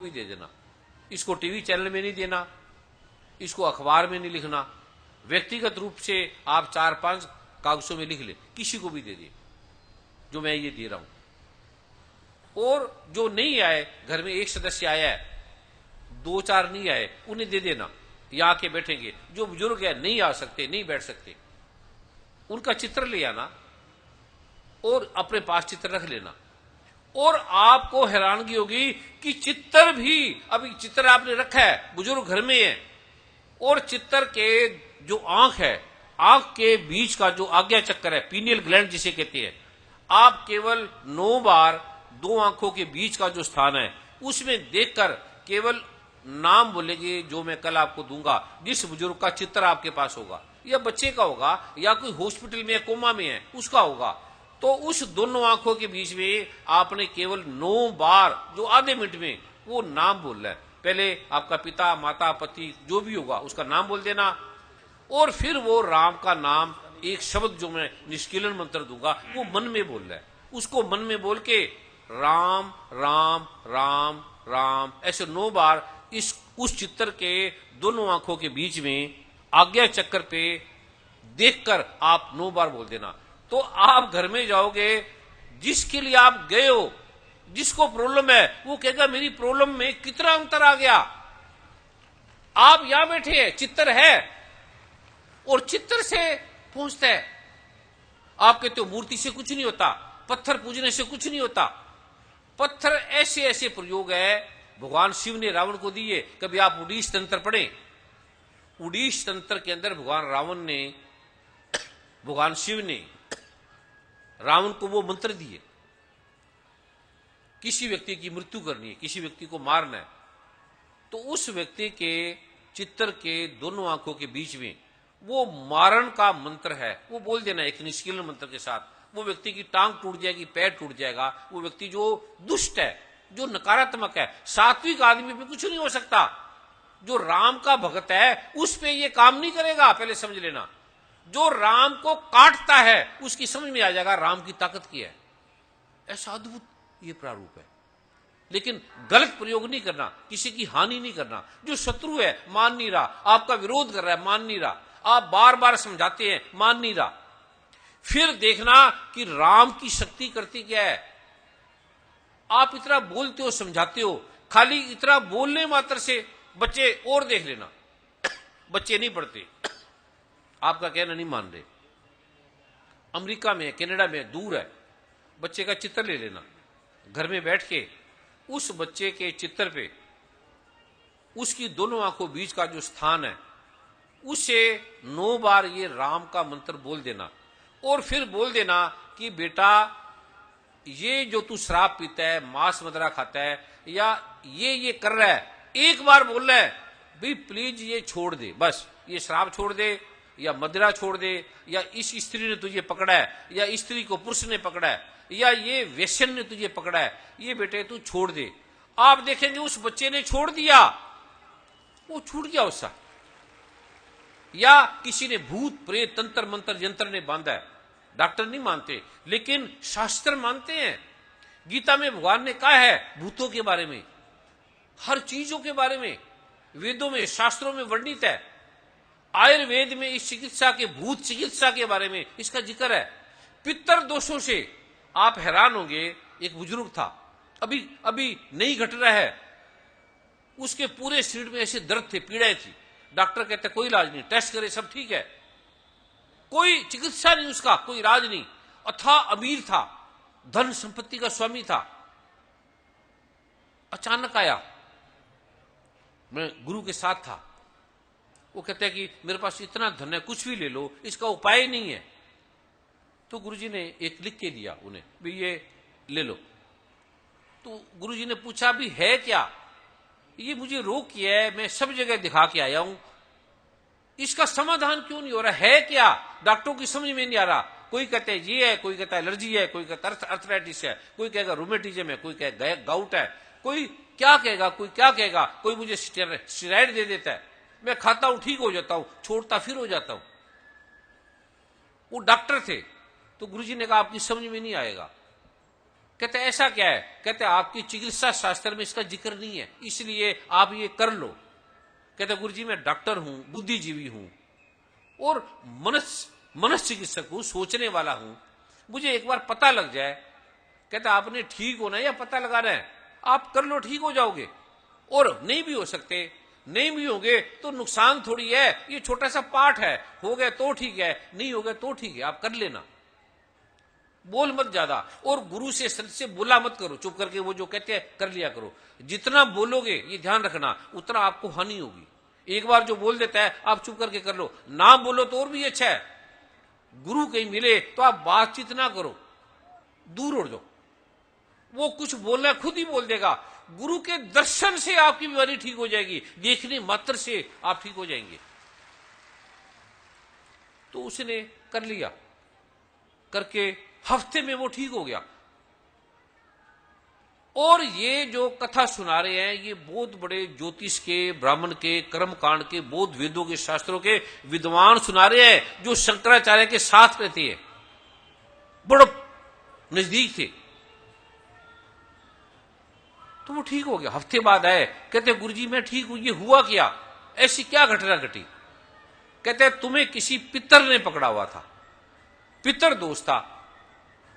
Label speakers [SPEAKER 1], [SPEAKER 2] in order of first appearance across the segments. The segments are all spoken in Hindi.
[SPEAKER 1] भी दे देना। इसको टीवी चैनल में नहीं देना, इसको अखबार में नहीं लिखना, व्यक्तिगत रूप से आप 4-5 कागजों में लिख ले, किसी को भी दे दे जो मैं ये दे रहा हूं। और जो नहीं आए, घर में एक सदस्य आया है, 2-4 नहीं आए, उन्हें दे देना, या आके बैठेंगे। जो बुजुर्ग है नहीं आ सकते, नहीं बैठ सकते, उनका चित्र ले आना और अपने पास चित्र रख लेना। और आपको हैरानगी होगी कि चित्र भी, अभी चित्र आपने रखा है, बुजुर्ग घर में है, और चित्र के जो आंख है, आंख के बीच का जो आज्ञा चक्कर है, पीनियल ग्लैंड जिसे कहते हैं, आप केवल 9 बार 2 आंखों के बीच का जो स्थान है उसमें देखकर केवल नाम बोलेंगे जो मैं कल आपको दूंगा। जिस बुजुर्ग का चित्र आपके पास होगा, या बच्चे का होगा, या कोई हॉस्पिटल में कोमा में है उसका होगा, तो उस दोनों आंखों के बीच में आपने केवल 9 बार, जो आधे मिनट में, वो नाम बोलना है। पहले आपका पिता, माता, पति जो भी होगा उसका नाम बोल देना, और फिर वो राम का नाम, एक शब्द जो मैं निष्कीलन मंत्र दूंगा वो मन में बोलना है। उसको मन में बोल के राम राम राम राम ऐसे 9 बार उस चित्र के दोनों आंखों के बीच में आज्ञा चक्कर पे देखकर आप 9 बार बोल देना। तो आप घर में जाओगे, जिसके लिए आप गए हो, जिसको प्रॉब्लम है, वो कहेगा मेरी प्रॉब्लम में कितना अंतर आ गया। आप यहां बैठे हैं, चित्र है, और चित्र से पहुंचता है। आप कहते हो मूर्ति से कुछ नहीं होता, पत्थर पूजने से कुछ नहीं होता। पत्थर ऐसे ऐसे प्रयोग है भगवान शिव ने रावण को दिए। कभी आप उड़ीस तंत्र पढ़ें, उड़ीस तंत्र के अंदर भगवान शिव ने रावण को वो मंत्र दिए, किसी व्यक्ति की मृत्यु करनी है, किसी व्यक्ति को मारना है, तो उस व्यक्ति के चित्र के दोनों आंखों के बीच में वो मारण का मंत्र है, वो बोल देना एक निष्कीलन मंत्र के साथ। वो व्यक्ति की टांग टूट जाएगी, पैर टूट जाएगा। वो व्यक्ति जो दुष्ट है, जो नकारात्मक है, सात्विक आदमी पे कुछ नहीं हो सकता। जो राम का भक्त है उस पे ये काम नहीं करेगा, पहले समझ लेना। जो राम को काटता है उसकी समझ में आ जाएगा राम की ताकत की है। ऐसा अद्भुत ये प्रारूप है। लेकिन गलत प्रयोग नहीं करना, किसी की हानि नहीं करना। जो शत्रु है मान नहीं रहा, आपका विरोध कर रहा है मान नहीं रहा, आप बार बार समझाते हैं मान नहीं रहा, फिर देखना कि राम की शक्ति करती क्या है। आप इतना बोलते हो, समझाते हो, खाली इतना बोलने मात्र से बच्चे और देख लेना, बच्चे नहीं पढ़ते, आपका कहना नहीं मान रहे। अमेरिका में, कनाडा में, दूर है, बच्चे का चित्र ले लेना, घर में बैठ के उस बच्चे के चित्र पे उसकी दोनों आंखों बीच का जो स्थान है उसे 9 बार ये राम का मंत्र बोल देना। और फिर बोल देना कि बेटा ये जो तू शराब पीता है, मांस मदिरा खाता है, या ये कर रहा है, एक बार बोल रहा है भाई प्लीज ये छोड़ दे, बस ये शराब छोड़ दे, या मदिरा छोड़ दे, या इस स्त्री ने तुझे पकड़ा है, या स्त्री को पुरुष ने पकड़ा है, या ये वेश्यन ने तुझे पकड़ा है, ये बेटे तू छोड़ दे। आप देखेंगे उस बच्चे ने छोड़ दिया, वो छूट गया उसका। या किसी ने भूत प्रेत तंत्र मंत्र यंत्र ने बांधा है, डॉक्टर नहीं मानते लेकिन शास्त्र मानते हैं। गीता में भगवान ने कहा है भूतों के बारे में, हर चीजों के बारे में, वेदों में, शास्त्रों में वर्णित है। आयुर्वेद में इस चिकित्सा के, भूत चिकित्सा के बारे में इसका जिक्र है। पितर दोषों से आप हैरान होंगे, एक बुजुर्ग था, अभी नई घटना है, उसके पूरे शरीर में ऐसे दर्द थे, पीड़ाएं थी। डॉक्टर कहते कोई इलाज नहीं, टेस्ट करे सब ठीक है, कोई चिकित्सा नहीं, उसका कोई इलाज नहीं। अथा अमीर था, धन संपत्ति का स्वामी था। अचानक आया, मैं गुरु के साथ था, वो कहते हैं कि मेरे पास इतना धन है, कुछ भी ले लो, इसका उपाय नहीं है। तो गुरुजी ने एक लिख के दिया उन्हें, भी ये ले लो। तो गुरुजी ने पूछा भी है क्या, ये मुझे रोग किया है, मैं सब जगह दिखा के आया हूं, इसका समाधान क्यों नहीं हो रहा है क्या? डॉक्टरों की समझ में नहीं आ रहा। कोई कहते हैं ये है, कोई कहता है एलर्जी है, कोई कहता है अर्थराइटिस है, कोई कहेगा रूमेटिज्म है, कोई कहेगा गाउट है, कोई क्या कहेगा, कोई क्या कहेगा, कोई मुझे स्टेरॉइड दे देता है, मैं खाता हूं ठीक हो जाता हूं, छोड़ता फिर हो जाता हूं। वो डॉक्टर थे। तो गुरुजी ने कहा आपकी समझ में नहीं आएगा, कहते ऐसा क्या है? कहते आपकी चिकित्सा शास्त्र में इसका जिक्र नहीं है, इसलिए आप ये कर लो। कहते गुरुजी मैं डॉक्टर हूं, बुद्धिजीवी हूं और मनस चिकित्सक हूं, सोचने वाला हूं, मुझे एक बार पता लग जाए। कहते आपने ठीक होना है या पता लगाना है, आप कर लो, ठीक हो जाओगे। और नहीं भी हो सकते, नहीं भी होंगे तो नुकसान थोड़ी है, ये छोटा सा पार्ट है, हो गए तो ठीक है, नहीं हो गए तो ठीक है, आप कर लेना, बोल मत ज्यादा। और गुरु से सच से बोला मत करो, चुप करके वो जो कहते हैं कर लिया करो। जितना बोलोगे ये ध्यान रखना, उतना आपको हानि होगी। एक बार जो बोल देता है आप चुप करके कर लो, ना बोलो तो और भी अच्छा है। गुरु कहीं मिले तो आप बातचीत ना करो, दूर उड़ जाओ, वो कुछ बोलना खुद ही बोल देगा। गुरु के दर्शन से आपकी बीमारी ठीक हो जाएगी, देखने मात्र से आप ठीक हो जाएंगे। तो उसने कर लिया, करके हफ्ते में वो ठीक हो गया। और ये जो कथा सुना रहे हैं ये बहुत बड़े ज्योतिष के, ब्राह्मण के, कर्मकांड के, बौद्ध वेदों के, शास्त्रों के विद्वान सुना रहे हैं, जो शंकराचार्य के साथ रहते हैं, बड़े नजदीक थे। तो वो ठीक हो गया। हफ्ते बाद आए, कहते गुरुजी मैं ठीक हूं, ये हुआ क्या, ऐसी क्या घटना घटी? कहते तुम्हें किसी पितर ने पकड़ा हुआ था, पितर दोस्त था,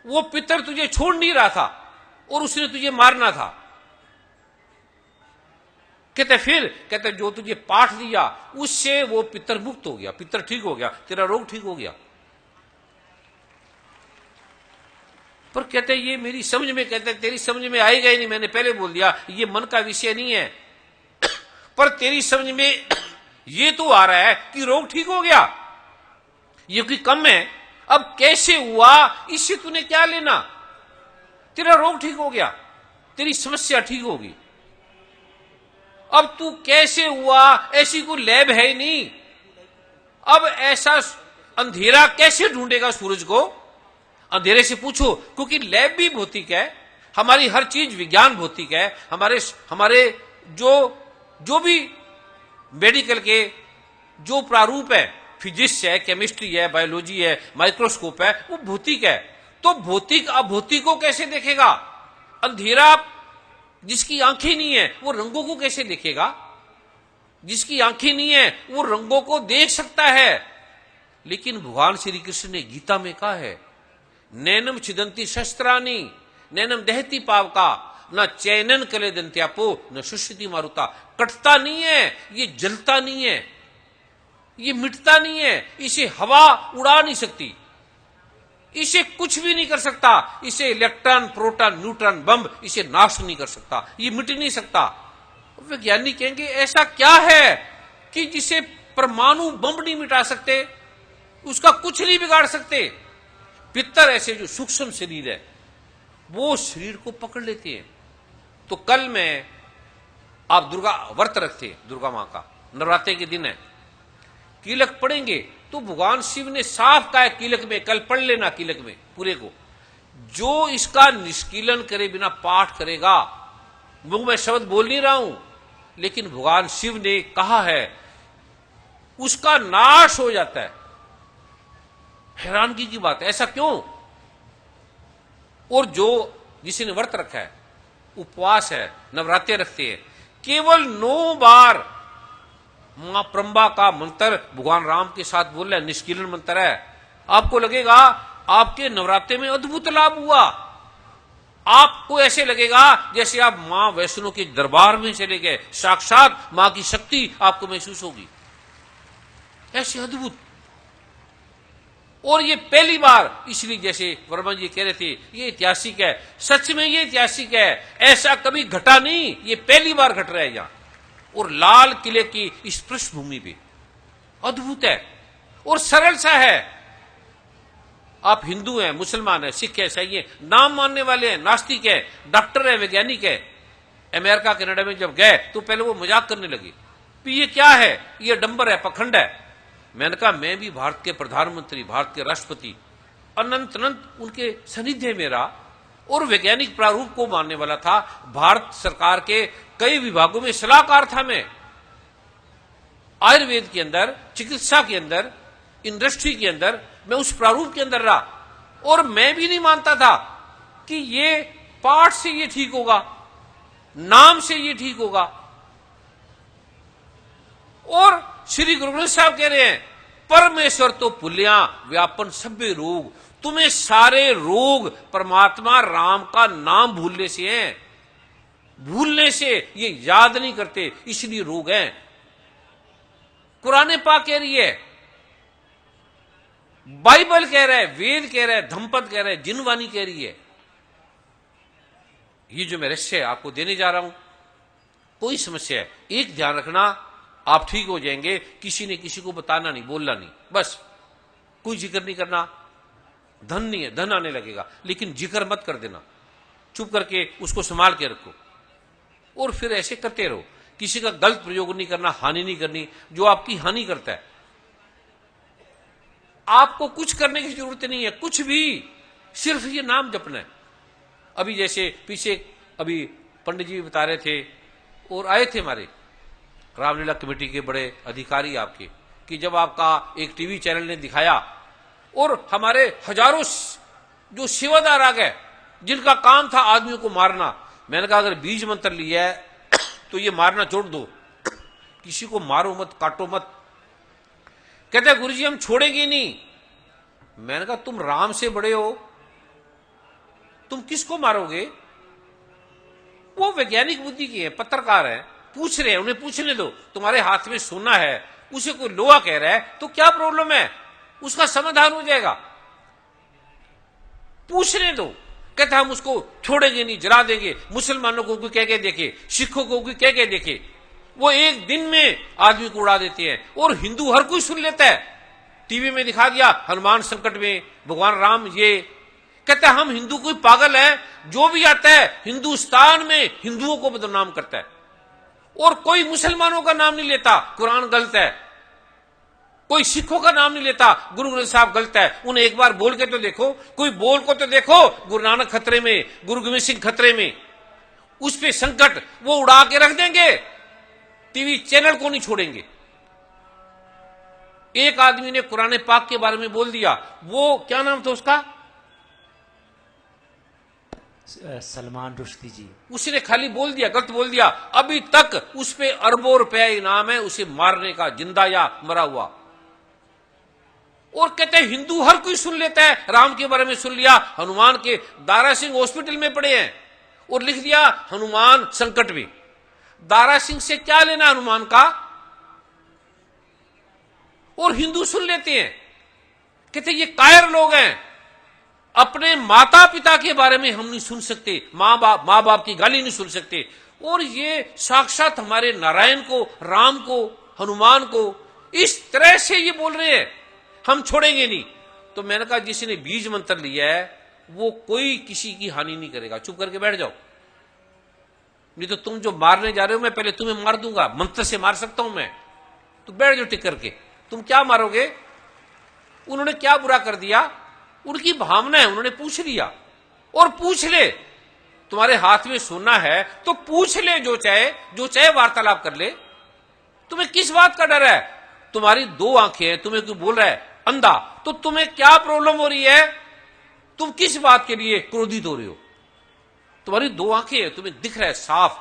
[SPEAKER 1] वो पितर तुझे छोड़ नहीं रहा था और उसने तुझे मारना था। कहते फिर? कहते जो तुझे पाठ दिया उससे वो पितर मुक्त हो गया, पितर ठीक हो गया, तेरा रोग ठीक हो गया। पर कहते ये मेरी समझ में, कहते तेरी समझ में आएगा ही नहीं, मैंने पहले बोल दिया ये मन का विषय नहीं है। पर तेरी समझ में ये तो आ रहा है कि रोग ठीक हो गया, ये कोई कम है। अब कैसे हुआ इससे तूने क्या लेना, तेरा रोग ठीक हो गया, तेरी समस्या ठीक होगी। अब तू कैसे हुआ, ऐसी कोई लैब है ही नहीं। अब ऐसा अंधेरा कैसे ढूंढेगा सूरज को? अंधेरे से पूछो, क्योंकि लैब भी भौतिक है, हमारी हर चीज विज्ञान भौतिक है। हमारे जो भी मेडिकल के जो प्रारूप है, फिजिक्स है, केमिस्ट्री है, बायोलॉजी है, माइक्रोस्कोप है, वो भौतिक है। तो भौतिक अभौतिक को कैसे देखेगा? अंधेरा जिसकी आंखें नहीं है वो रंगों को कैसे देखेगा? जिसकी आंखें नहीं है वो रंगों को देख सकता है। लेकिन भगवान श्री कृष्ण ने गीता में कहा है, नैनम छिदंती शस्त्रानी नैनम दहती पावका न चैनन कले दंत्यापो न शुष्यति मारुता। कटता नहीं है, ये जलता नहीं है, ये मिटता नहीं है, इसे हवा उड़ा नहीं सकती, इसे कुछ भी नहीं कर सकता, इसे इलेक्ट्रॉन, प्रोटॉन, न्यूट्रॉन, बम इसे नाश नहीं कर सकता, ये मिट नहीं सकता। वैज्ञानिक कहेंगे ऐसा क्या है कि जिसे परमाणु बम नहीं मिटा सकते, उसका कुछ नहीं बिगाड़ सकते। पितर ऐसे जो सूक्ष्म शरीर है वो शरीर को पकड़ लेते हैं। तो कल में आप दुर्गा व्रत रखते, दुर्गा मां का नवरात्रि के दिन है, कीलक पढ़ेंगे तो भगवान शिव ने साफ कहा है कीलक में, कल पढ़ लेना कीलक में पूरे को, जो इसका निष्कीलन करे बिना पाठ करेगा, मुंह में शब्द बोल नहीं रहा हूं, लेकिन भगवान शिव ने कहा है उसका नाश हो जाता है। हैरानगी की बात है, ऐसा क्यों? और जो जिसने व्रत रखा है, उपवास है, नवरात्रि रखते हैं, केवल 9 बार मां प्रंबा का मंत्र भगवान राम के साथ बोल रहे हैं, निष्कीलन मंत्र है। आपको लगेगा आपके नवरात्रि में अद्भुत लाभ हुआ, आपको ऐसे लगेगा जैसे आप मां वैष्णो के दरबार में चले गए, साक्षात मां की शक्ति आपको महसूस होगी, ऐसे अद्भुत। और ये पहली बार, इसलिए जैसे वर्मा जी कह रहे थे ये ऐतिहासिक है, सच में ये ऐतिहासिक है, ऐसा कभी घटा नहीं, ये पहली बार घट रहा है यहां। और लाल किले की इस पृष्ठभूमि पे अद्भुत है और सरल सा है। आप हिंदू हैं, मुसलमान है, सिख है, ईसाई है, नाम मानने वाले हैं, नास्तिक है, डॉक्टर है, वैज्ञानिक है, अमेरिका कनाडा में जब गए तो पहले वो मजाक करने लगे, ये क्या है, ये डंबर है, पखंड है। मैंने कहा मैं भी भारत के प्रधानमंत्री, भारत के राष्ट्रपति, अनंत उनके सानिध्य में रहा और वैज्ञानिक प्रारूप को मानने वाला था। भारत सरकार के कई विभागों में सलाहकार था मैं, आयुर्वेद के अंदर, चिकित्सा के अंदर, इंडस्ट्री के अंदर, मैं उस प्रारूप के अंदर रहा। और मैं भी नहीं मानता था कि ये पाठ से ये ठीक होगा, नाम से ये ठीक होगा। और श्री गुरु ग्रंथ साहब कह रहे हैं परमेश्वर तो पुल्या व्यापन सभ्य रोग, तुम्हें सारे रोग परमात्मा राम का नाम भूलने से हैं, भूलने से, ये याद नहीं करते इसलिए रोग हैं। कुरान पाक कह रही है, बाइबल कह रहा है, वेद कह रहा है, धम्पद कह रहा है, जिनवानी कह रही है। ये जो मैं रहस्य आपको देने जा रहा हूं, कोई समस्या है एक ध्यान रखना, आप ठीक हो जाएंगे। किसी ने किसी को बताना नहीं, बोलना नहीं, बस कोई जिक्र नहीं करना। धन नहीं है, धन आने लगेगा, लेकिन जिक्र मत कर देना, चुप करके उसको संभाल के रखो और फिर ऐसे करते रहो। किसी का गलत प्रयोग नहीं करना, हानि नहीं करनी, जो आपकी हानि करता है। आपको कुछ करने की जरूरत नहीं है, कुछ भी, सिर्फ ये नाम जपना है। अभी जैसे पीछे अभी पंडित जी बता रहे थे और आए थे हमारे रामलीला कमेटी के बड़े अधिकारी आपके, कि जब आपका एक टीवी चैनल ने दिखाया और हमारे हजारों जो सेवादार आ गए जिनका काम था आदमियों को मारना, मैंने कहा अगर बीज मंत्र लिया है तो ये मारना छोड़ दो, किसी को मारो मत, काटो मत। कहते गुरुजी हम छोड़ेंगे नहीं। मैंने कहा तुम राम से बड़े हो, तुम किसको मारोगे? वो वैज्ञानिक बुद्धि की है, पत्रकार है, पूछ रहे हैं, उन्हें पूछने दो। तुम्हारे हाथ में सोना है, उसे कोई लोहा कह रहा है तो क्या प्रॉब्लम है, उसका समाधान हो जाएगा, पूछने दो। कहता हम उसको छोड़ेंगे नहीं, जला देंगे। मुसलमानों को कोई कह के देखे, सिखों को कोई कह के देखे, वो एक दिन में आदमी को उड़ा देते हैं। और हिंदू हर कोई सुन लेता है, टीवी में दिखा दिया हनुमान संकट में, भगवान राम ये। कहता है हम हिंदू कोई पागल है, जो भी आता है हिंदुस्तान में हिंदुओं को बदनाम करता है और कोई मुसलमानों का नाम नहीं लेता, कुरान गलत है। कोई सिखों का नाम नहीं लेता, गुरु ग्रंथ साहब गलत है। उन्हें एक बार बोल के तो देखो, कोई बोल को तो देखो, गुरु नानक खतरे में, गुरु गोविंद सिंह खतरे में, उस पे संकट वो उड़ा के रख देंगे, टीवी चैनल को नहीं छोड़ेंगे। एक आदमी ने कुरान पाक के बारे में बोल दिया, वो क्या नाम था उसका,
[SPEAKER 2] सलमान रुश्दी जी,
[SPEAKER 1] उसने खाली बोल दिया, गलत बोल दिया, अभी तक उस पे अरबों रुपया इनाम है उसे मारने का, जिंदा या मरा हुआ। और कहते हैं हिंदू हर कोई सुन लेता है, राम के बारे में सुन लिया, हनुमान के दारा सिंह हॉस्पिटल में पड़े हैं और लिख दिया हनुमान संकट में। दारा सिंह से क्या लेना हनुमान का, और हिंदू सुन लेते हैं। कहते ये कायर लोग हैं, अपने माता पिता के बारे में हम नहीं सुन सकते, माँ बाप की गाली नहीं सुन सकते, और ये साक्षात हमारे नारायण को, राम को, हनुमान को इस तरह से ये बोल रहे हैं, हम छोड़ेंगे नहीं। तो मैंने कहा जिसने बीज मंत्र लिया है वो कोई किसी की हानि नहीं करेगा, चुप करके बैठ जाओ। नहीं तो तुम जो मारने जा रहे हो, मैं पहले तुम्हें मार दूंगा, मंत्र से मार सकता हूं मैं, तो बैठ जाओ टिक करके। तुम क्या मारोगे? उन्होंने क्या बुरा कर दिया, उनकी भावना है, उन्होंने पूछ लिया। और पूछ ले, तुम्हारे हाथ में सोना है तो पूछ ले, जो चाहे वार्तालाप कर ले। तुम्हें किस बात का डर है? तुम्हारी दो आंखें हैं, तुम्हें कोई बोल रहा है अंधा, तो तुम्हें क्या प्रॉब्लम हो रही है? तुम किस बात के लिए क्रोधित हो रहे हो? तुम्हारी दो आंखें हैं, तुम्हें दिख रहा है साफ,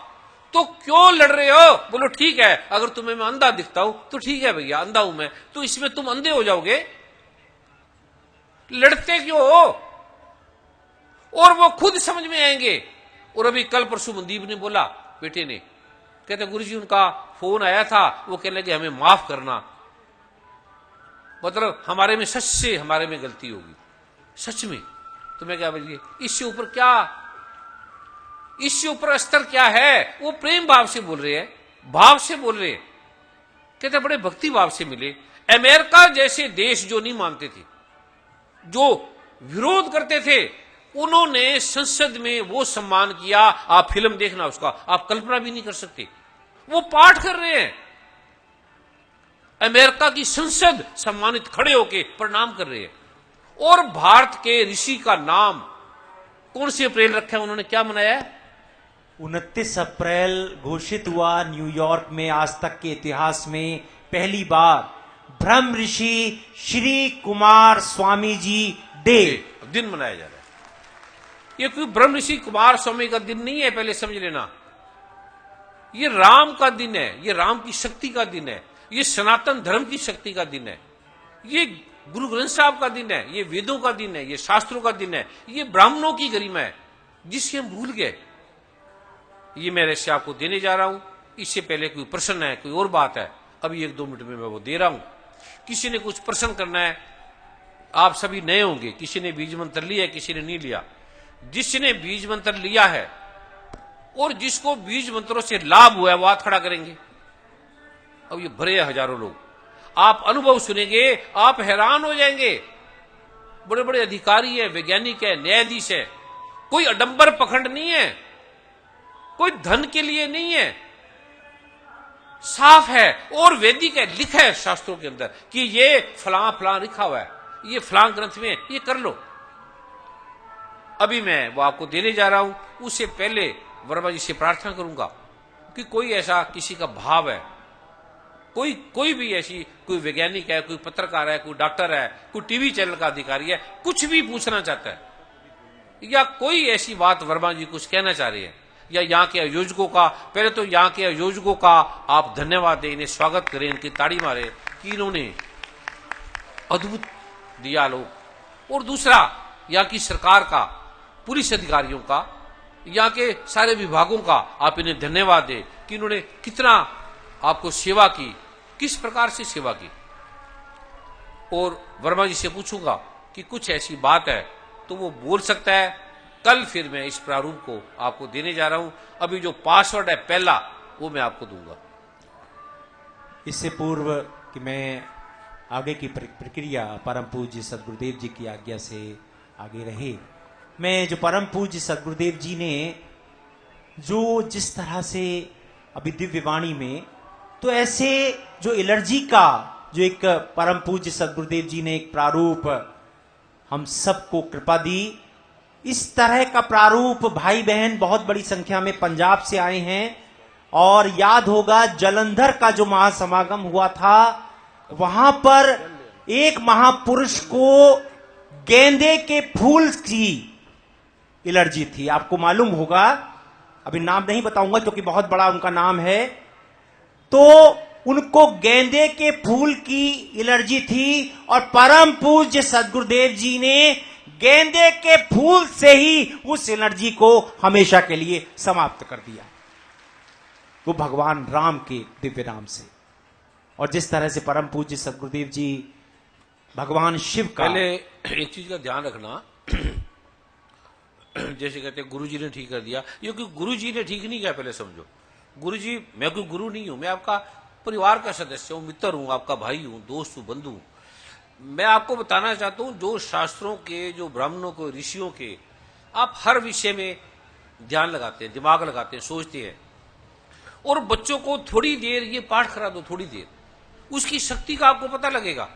[SPEAKER 1] तो क्यों लड़ रहे हो? बोलो ठीक है, अगर तुम्हें मैं अंधा दिखता हूं तो ठीक है भैया, अंधा हूं मैं, तो इसमें तुम अंधे हो जाओगे, लड़ते क्यों हो? और वो खुद समझ में आएंगे। और अभी कल परसों मनदीप ने बोला, बेटे ने, कहते गुरुजी उनका फोन आया था, वो कहने लगे हमें माफ करना, मतलब हमारे में सच से हमारे में गलती होगी, सच में। तो मैं क्या बोलिए, इससे ऊपर क्या, इससे ऊपर स्तर क्या है? वो प्रेम भाव से बोल रहे हैं, भाव से बोल रहे हैं। कहते बड़े भक्ति भाव से मिले। अमेरिका जैसे देश जो नहीं मानते थे, जो विरोध करते थे, उन्होंने संसद में वो सम्मान किया, आप फिल्म देखना उसका, आप कल्पना भी नहीं कर सकते। वो पाठ कर रहे हैं, अमेरिका की संसद सम्मानित खड़े होके प्रणाम कर रहे हैं। और भारत के ऋषि का नाम कौन से अप्रैल रखा है उन्होंने, क्या मनाया है?
[SPEAKER 2] 29 अप्रैल घोषित हुआ न्यूयॉर्क में आज तक के इतिहास में पहली बार ब्रह्म ऋषि श्री कुमार स्वामी जी डे
[SPEAKER 1] दिन मनाया जा रहा है। ये कोई ब्रह्म ऋषि कुमार स्वामी का दिन नहीं है, पहले समझ लेना। ये राम का दिन है, ये राम की शक्ति का दिन है, ये सनातन धर्म की शक्ति का दिन है, ये गुरु ग्रंथ साहब का दिन है, ये वेदों का दिन है, ये शास्त्रों का दिन है, ये ब्राह्मणों की गरिमा है जिससे हम भूल गए। ये मैं रहस्य आपको देने जा रहा हूं। इससे पहले कोई प्रश्न है, कोई और बात है, अभी 1-2 मिनट में मैं वो दे रहा हूं। किसी ने कुछ प्रश्न करना है, आप सभी नए होंगे, किसी ने बीज मंत्र लिया है, किसी ने नहीं लिया। जिसने बीज मंत्र लिया है और जिसको बीज मंत्रों से लाभ हुआ है वो हाथ खड़ा करेंगे। अब ये भरे हजारों लोग, आप अनुभव सुनेंगे, आप हैरान हो जाएंगे। बड़े बड़े अधिकारी है, वैज्ञानिक है, न्यायाधीश है, कोई अडंबर पखंड नहीं है, कोई धन के लिए नहीं है, साफ है और वैदिक है, लिखा है शास्त्रों के अंदर कि ये फलां फलां लिखा हुआ है, ये फलां ग्रंथ में, ये कर लो। अभी मैं वो आपको देने जा रहा हूं। उससे पहले वर्मा जी से प्रार्थना करूंगा कि कोई ऐसा किसी का भाव है, कोई भी ऐसी, कोई वैज्ञानिक है, कोई पत्रकार है, कोई डॉक्टर है, कोई टीवी चैनल का अधिकारी है, कुछ भी पूछना चाहता है या कोई ऐसी बात वर्मा जी कुछ कहना चाह रहे हैं, या यहाँ के आयोजकों का, पहले तो यहाँ के आयोजकों का आप धन्यवाद दें, इन्हें स्वागत करें, इनकी ताड़ी मारें कि इन्होंने अद्भुत दिया लोग। और दूसरा यहाँ की सरकार का, पुलिस अधिकारियों का, यहाँ के सारे विभागों का आप इन्हें धन्यवाद दें कि इन्होंने कितना आपको सेवा की, किस प्रकार से सेवा की। और वर्मा जी से पूछूंगा कि कुछ ऐसी बात है तो वो बोल सकता है। कल फिर मैं इस प्रारूप को आपको देने जा रहा हूं। अभी जो पासवर्ड है पहला, वो मैं आपको दूंगा।
[SPEAKER 2] इससे पूर्व कि मैं आगे की प्रक्रिया परम पूज्य सदगुरुदेव जी की आज्ञा से आगे रहे, मैं जो परम पूज्य सदगुरुदेव जी ने जो जिस तरह से अभी दिव्य वाणी में, तो ऐसे जो एलर्जी का जो एक परम पूज्य सदगुरुदेव जी ने एक प्रारूप हम सबको कृपा दी, इस तरह का प्रारूप भाई बहन बहुत बड़ी संख्या में पंजाब से आए हैं। और याद होगा जलंधर का जो महासमागम हुआ था, वहां पर एक महापुरुष को गेंदे के फूल की एलर्जी थी। आपको मालूम होगा, अभी नाम नहीं बताऊंगा क्योंकि बहुत बड़ा उनका नाम है। तो उनको गेंदे के फूल की एलर्जी थी और परम पूज्य सदगुरुदेव जी ने गेंदे के फूल से ही उस एलर्जी को हमेशा के लिए समाप्त कर दिया, वो भगवान राम के दिव्य नाम से। और जिस तरह से परम पूज्य सदगुरुदेव जी भगवान शिव का,
[SPEAKER 1] पहले एक चीज का ध्यान रखना, जैसे कहते हैं गुरु जी ने ठीक कर दिया, ये कि गुरु जी ने ठीक नहीं किया, पहले समझो। गुरु जी, मैं कोई गुरु नहीं हूं, मैं आपका परिवार का सदस्य हूं, मित्र हूं, आपका भाई हूं, दोस्त हूं, बंधु हूं। मैं आपको बताना चाहता हूं, जो शास्त्रों के, जो ब्राह्मणों को, ऋषियों के, आप हर विषय में ध्यान लगाते हैं, दिमाग लगाते हैं, सोचते हैं। और बच्चों को थोड़ी देर ये पाठ करा दो, थोड़ी देर, उसकी शक्ति का आपको पता लगेगा।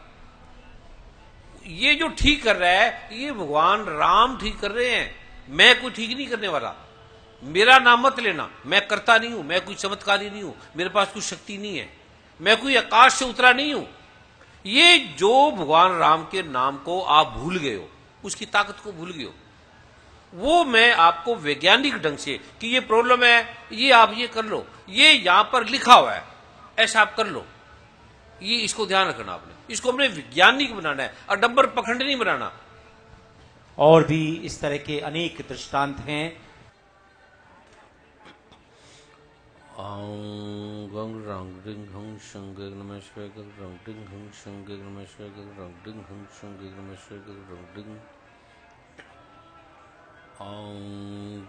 [SPEAKER 1] ये जो ठीक कर रहा है, ये भगवान राम ठीक कर रहे हैं, मैं कोई ठीक नहीं करने वाला। मेरा नाम मत लेना, मैं करता नहीं हूं, मैं कोई चमत्कारी नहीं हूं, मेरे पास कोई शक्ति नहीं है, मैं कोई आकाश से उतरा नहीं हूं। ये जो भगवान राम के नाम को आप भूल गए हो, उसकी ताकत को भूल गए हो, वो मैं आपको वैज्ञानिक ढंग से कि ये प्रॉब्लम है, ये आप ये कर लो, ये यहां पर लिखा हुआ है, ऐसा आप कर लो। ये इसको ध्यान रखना आपने, इसको हमने वैज्ञानिक बनाना है, अडंबर पखंड नहीं बनाना।
[SPEAKER 2] और भी इस तरह के अनेक दृष्टांत हैं।
[SPEAKER 1] गंग रंग डिंग हंग शंग नमः शिवाय, गंग रंग डिंग हंग शंग नमः शिवाय, गंग रंग डिंग हंग शंग नमः शिवाय, गंग रंग डिंग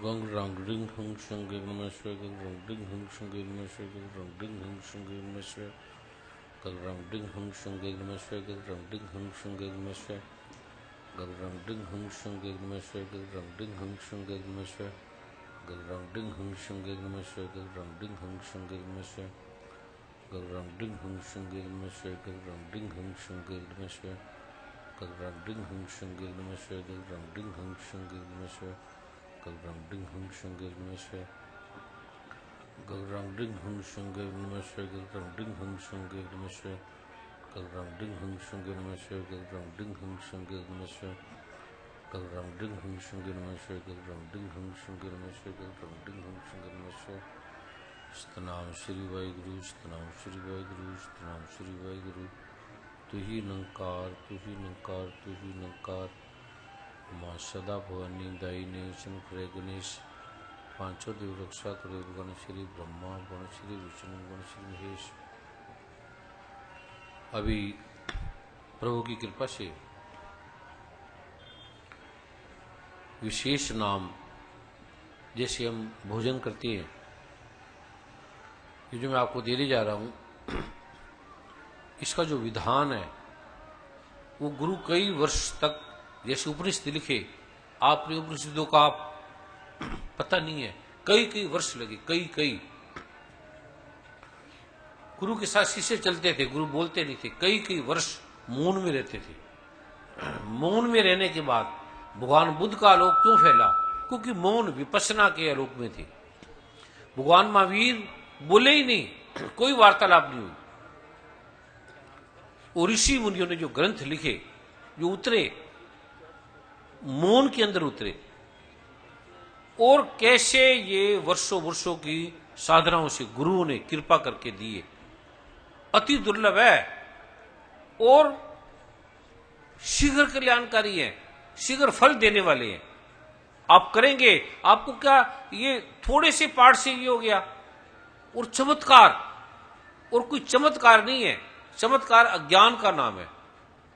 [SPEAKER 1] गंग रंग डिंग हंग शंग नमः शिवाय, गंग रंग डिंग हंग शंग नमः शिवाय, गंग रंग डिंग हंग शंग नमः शिवाय, गंग रंग डिंग हंग शंग नमः शिवाय, गंग रंग डिंग हंग शंग नमः शिवाय, गंग रंग डिंग हंग शंग नमः शिवाय, गंग रंग डिंग हंग शंग नमः शिवाय, गंग रंग डिंग हंग शंग नमः शिवाय, गंग रंग डिंग हंग शंग नमः शिवाय, गंग रंग डिंग हंग शंग नमः शिवाय, गंग रंग डिंग हंग शंग नमः शिवाय, गंग रंग डिंग हंग शंग नमः शिवाय, गंग रंग डिंग हंग शंग नमः शिवाय, गंग रंग डिंग हंग शंग नमः शिवाय, गंग रंग डिंग हंग शंग नमः शिवाय, गंग रंग डिंग हंग शंग नमः शिवाय, गंग रंग डिंग हंग शंग नमः शिवाय, गंग रंग डिंग हंग शंग नमः शिवाय, गगरम डिंग हंग शंगे नमस्ते गगरम डिंग हंग शंगे नमस्ते गगरम डिंग हंग शंगे नमस्ते। सतनाम श्री वाहिगुरु, सतनाम श्री वाहिगुरु, सतनाम श्री वाहिगुरु। तू ही निरंकार, तू ही निरंकार, तू ही निरंकार। माँ सदा भवानी दायिनी शंख करे गणेश। पांचों देव रक्षा करे गण श्री ब्रह्मा, गण श्री विष्णु, गण श्री महेश। अभी प्रभु की कृपा से विशेष नाम जैसे हम भोजन करते हैं, ये जो मैं आपको देने जा रहा हूं, इसका जो विधान है वो गुरु कई वर्ष तक, जैसे उपनिषद लिखे, आपने उपनिषदों का पता नहीं है, कई वर्ष लगे, कई गुरु के साथ शीशे चलते थे, गुरु बोलते नहीं थे, कई वर्ष मौन में रहते थे। मौन में रहने के बाद भगवान बुद्ध का आलोक क्यों फैला? क्योंकि मौन विपश्यना के आलोक में थे। भगवान महावीर बोले ही नहीं, कोई वार्तालाप नहीं हुई। और ऋषि मुनियों ने जो ग्रंथ लिखे, जो उतरे, मौन के अंदर उतरे, और कैसे ये वर्षों की साधनाओं से गुरुओं ने कृपा करके दिए, अति दुर्लभ है और शीघ्र कल्याणकारी है, शीघ्र फल देने वाले हैं। आप करेंगे, आपको क्या ये थोड़े से पाठ से ये हो गया? और चमत्कार, और कोई चमत्कार नहीं है, चमत्कार अज्ञान का नाम है,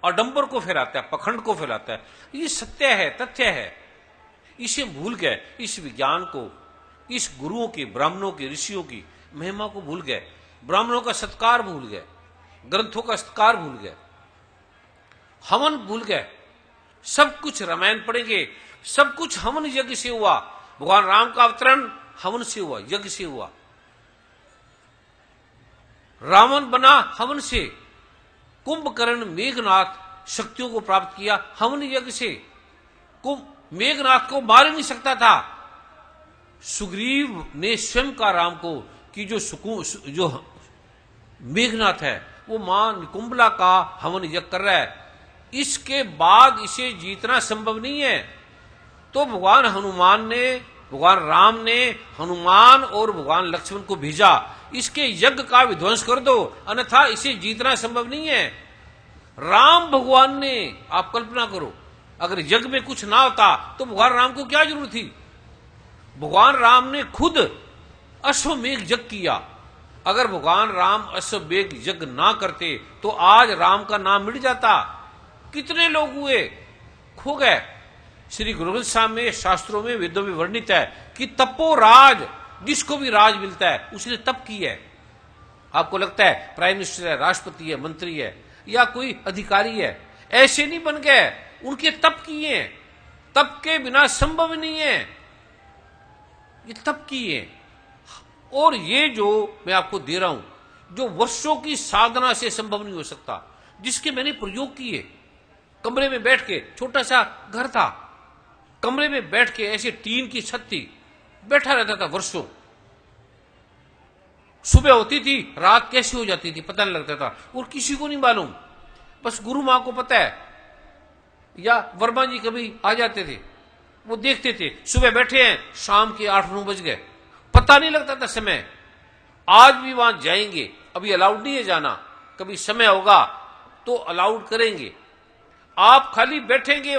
[SPEAKER 1] आडंबर को फैलाता है, पखंड को फैलाता है। ये सत्य है, तथ्य है, इसे भूल गए, इस विज्ञान को, इस गुरुओं की, ब्राह्मणों की, ऋषियों की महिमा को भूल गए, ब्राह्मणों का सत्कार भूल गए, ग्रंथों का सत्कार भूल गए, हवन भूल गए। सब कुछ रामायण पढ़ेंगे, सब कुछ हवन यज्ञ से हुआ। भगवान राम का अवतरण हवन से हुआ, यज्ञ से हुआ। रावण बना हवन से, कुंभकर्ण मेघनाथ शक्तियों को प्राप्त किया हवन यज्ञ से। मेघनाथ को मार ही नहीं सकता था। सुग्रीव ने स्वयं का राम को कि जो मेघनाथ है वो मां निकुंभला का हवन यज्ञ कर रहा है, इसके बाद इसे जीतना संभव नहीं है। तो भगवान हनुमान ने, भगवान राम ने हनुमान और भगवान लक्ष्मण को भेजा, इसके यज्ञ का विध्वंस कर दो, अन्यथा इसे जीतना संभव नहीं है। राम भगवान ने, आप कल्पना करो, अगर यज्ञ में कुछ ना होता तो भगवान राम को क्या जरूरत थी? भगवान राम ने खुद अश्वमेघ यज्ञ किया। अगर भगवान राम अश्वमेघ यज्ञ ना करते तो आज राम का नाम मिट जाता। कितने लोग हुए, खो गए। श्री गुरु ग्रंथ साहब में, शास्त्रों में, वेदों में वर्णित है कि तपोराज, जिसको भी राज मिलता है उसने तप की है। आपको लगता है प्राइम मिनिस्टर है, राष्ट्रपति है, मंत्री है या कोई अधिकारी है, ऐसे नहीं बन गए, उनके तप किए हैं। तप के बिना संभव नहीं है, ये तप किए। और ये जो मैं आपको दे रहा हूं, जो वर्षों की साधना से संभव नहीं हो सकता, जिसके मैंने प्रयोग किए। कमरे में बैठ के, छोटा सा घर था, कमरे में बैठ के, ऐसे टीन की छत थी, बैठा रहता था वर्षों। सुबह होती थी, रात कैसे हो जाती थी पता नहीं लगता था, और किसी को नहीं मालूम, बस गुरु मां को पता है, या वर्मा जी कभी आ जाते थे, वो देखते थे। सुबह बैठे हैं, शाम के 8-9 बज गए, पता नहीं लगता था समय। आज भी वहां जाएंगे, अभी अलाउड नहीं है जाना, कभी समय होगा तो अलाउड करेंगे। आप खाली बैठेंगे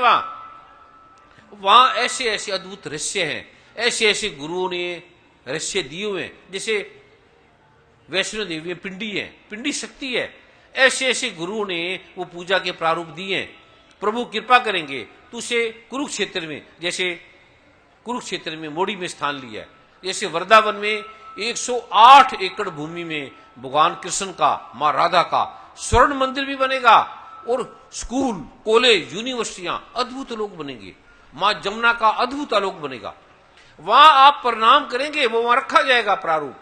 [SPEAKER 1] वहां ऐसे ऐसे अद्भुत रहस्य हैं, ऐसे ऐसे गुरुओं ने रहस्य दिए हुए हैं। जैसे वैष्णो देवी पिंडी है, पिंडी शक्ति है, ऐसे ऐसे गुरुओं ने वो पूजा के प्रारूप दिए हैं। प्रभु कृपा करेंगे तो उसे कुरुक्षेत्र में, जैसे कुरुक्षेत्र में मोड़ी में स्थान लिया है, जैसे वृंदावन में 108 एकड़ भूमि में भगवान कृष्ण का, मां राधा का स्वर्ण मंदिर भी बनेगा, और स्कूल, कॉलेज, यूनिवर्सिटियां, अद्भुत लोग बनेंगे। मां जमुना का अद्भुत आलोक बनेगा। वहां आप प्रणाम करेंगे, वो वहां रखा जाएगा प्रारूप।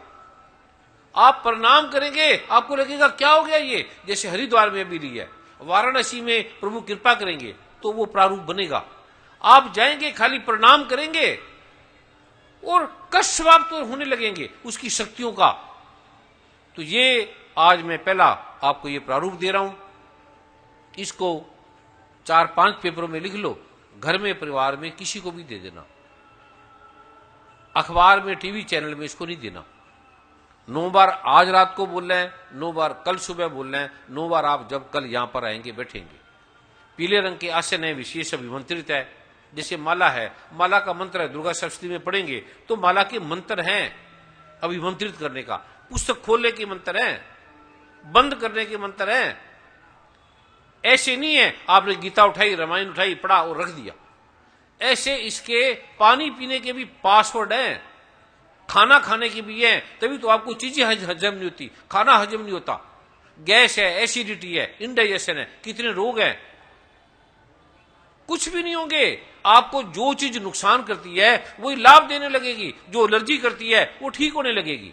[SPEAKER 1] आप प्रणाम करेंगे, आपको लगेगा क्या हो गया ये, जैसे हरिद्वार में भी लिया है, वाराणसी में प्रभु कृपा करेंगे तो वो प्रारूप बनेगा। आप जाएंगे, खाली प्रणाम करेंगे और कष्ट समाप्त होने लगेंगे उसकी शक्तियों का। तो ये आज मैं पहला आपको ये प्रारूप दे रहा हूं, इसको 4-5 पेपरों में लिख लो, घर में परिवार में किसी को भी दे देना। अखबार में टीवी चैनल में इसको नहीं देना। 9 बार आज रात को बोल रहे हैं, 9 बार कल सुबह बोल रहे हैं, 9 बार आप जब कल यहां पर आएंगे बैठेंगे। पीले रंग के आसन है, विशेष अभिमंत्रित है। जैसे माला है, माला का मंत्र है, दुर्गा सप्तमी में पढ़ेंगे तो माला के मंत्र हैं अभिमंत्रित करने का। पुस्तक खोलने के मंत्र हैं, बंद करने के मंत्र हैं। ऐसे नहीं है आपने गीता उठाई, रामायण उठाई, पढ़ा और रख दिया। ऐसे इसके पानी पीने के भी पासवर्ड हैं, खाना खाने की भी है, तभी तो आपको चीजें हजम नहीं होती, खाना हजम नहीं होता। गैस है, एसिडिटी है, इंडाइजेशन है, कितने रोग हैं। कुछ भी नहीं होंगे। आपको जो चीज नुकसान करती है वही लाभ देने लगेगी, जो एलर्जी करती है वो ठीक होने लगेगी।